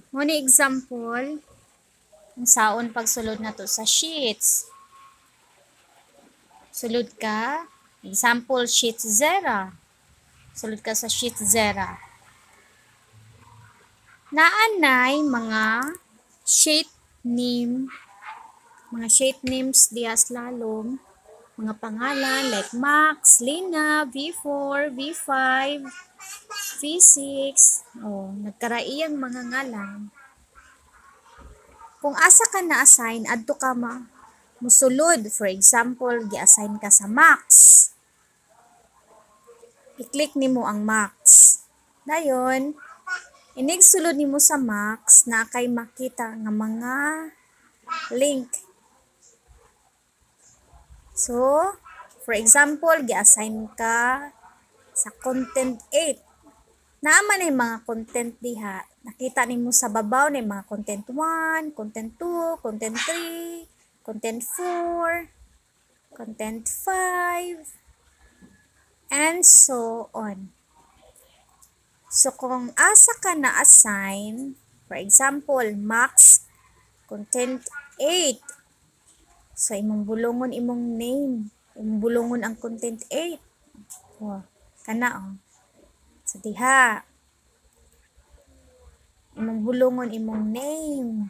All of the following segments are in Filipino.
Muna example, ang saon pagsulod na to sa sheets. Sulod ka, example, sheet 0. Sulod ka sa sheet 0. Naanay mga sheet name, mga sheet names diya slalom, mga pangalan like Max, Lina, V4, V5, V6. Nagkaraiyang mga ngalan. Kung asa ka na-assign, adto ka musulod. For example, gi-assign ka sa Max. I-click nimo ang Max. Dayon, inig sulod nimo sa Max na kay makita nga mga link. So, for example, gi-assign ka sa content 8. Naaman ay mga content diha. Nakita nimo sa babaw na mga content 1, content 2, content 3, content 4, content 5, and so on. So, kung asa ka na-assign, for example, Max, content 8. So, imong bulungon imong name. Imong bulungon ang content 8. Kana. So, diha. Imong bulungon imong name.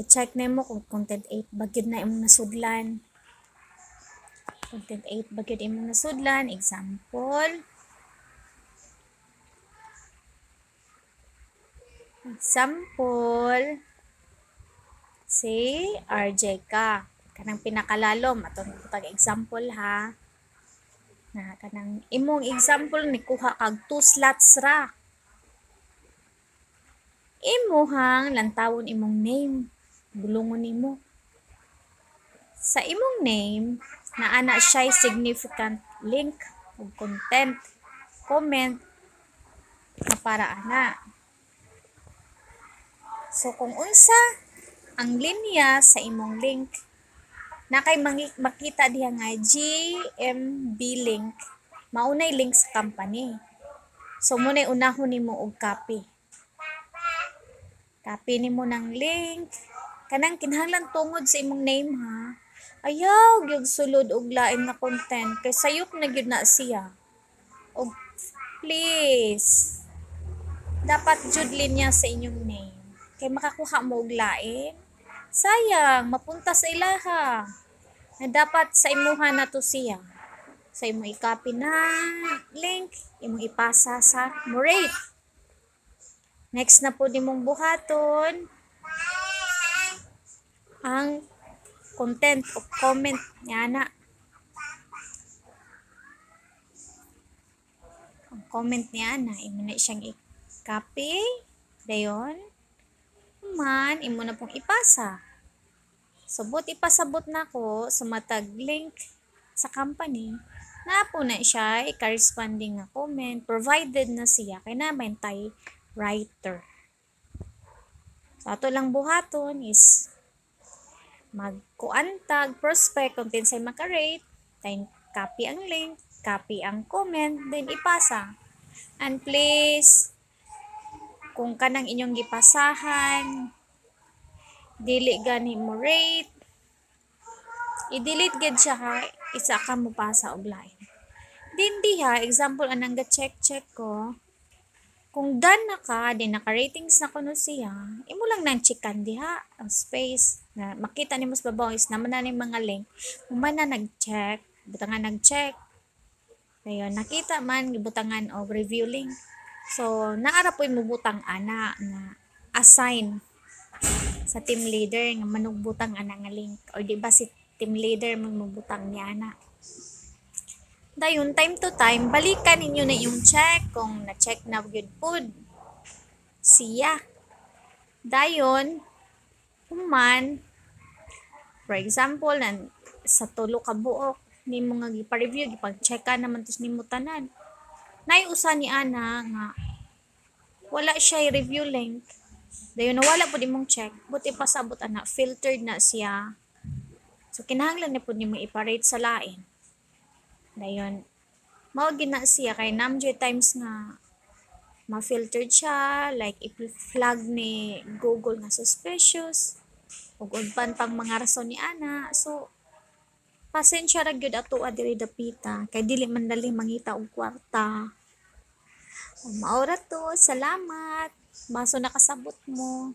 I-check na mo kung content 8 bagid na imong nasudlan. Content 8 bagid imong nasudlan. Example, si RJ ka. Kanang pinakalalom. Atong pag-example ha. Na kanang imong example ni kuha kag 2 slots ra. Imuhang lantawon imong name. Bulungon nimo. Sa imong name, naana siya significant link o content, comment, na para ana. So, kung unsa ang linya sa imong link, na kay makita diha nga GMB link, maunay link sa company. So, muna'y unahon nimo og copy. Copy nimo ng link. Kanang kinahanglan tungod sa imong name ha. Ayaw, gyud sulod og lain na content. Kay sayop na gyud na siya. Og please, dapat jud linya sa inyong name. Kay makakuha mo og lain. Sayang, mapunta sa ilaha. Na dapat sa imuha na to siya. Sa imo i-copy na link, imong ipasa sa Morate. Next na po nimong buhaton ang content o comment niya na. Ang comment niya na, imo na siyang i-copy. Dayon, imo na pong ipasa. Subot ipasabot na ko sa matag link sa company. Na po na siya i-corresponding nga comment provided na siya kay naman tay writer. So, ato lang buhaton is magkuantag prospect kung tinsay makarate, then copy ang link, copy ang comment, then ipasa. And please, kung kanang inyong gipasahan, dili gani mo rate, i-delete gid siya ha, isa ka mo pasa og lain. Din diha, example anang ga-check ko, kung done na ka, din naka-ratings na kuno siya, imo lang nang checkan diha ang space na makita nimo sa babaw is naman na ning mga link. Kung man na nag-check, butangan nag-check. Dayon nakita man gibutangan og review link. So naara po'y mubutang ana na assign sa team leader nga manugbutang ana nga link or di ba si team leader magbutang niya na. Dayon, time to time, balikan ninyo na yung check kung na-check na good food siya. Dayon, human, for example, sa tulo ka buok, ni mo nga gipa-review, gipag-check ka naman tos nimo tanan. Naiusa ni ana nga, wala siya review link. Dayon, nawala po dimong check, buti pasabot ana, filtered na siya. So, kinahanglan na po nimo iparate sa lain. Dayon, mao gina siya kay namjoy times nga ma-filtered siya, like i-flag ni Google nga suspicious, ug unpan pang mga rason ni ana. So, pasensya ra gyud ato diri dapita, kay dili man dali mangita og kwarta. O, mao ra to, salamat. Baso nakasabot mo.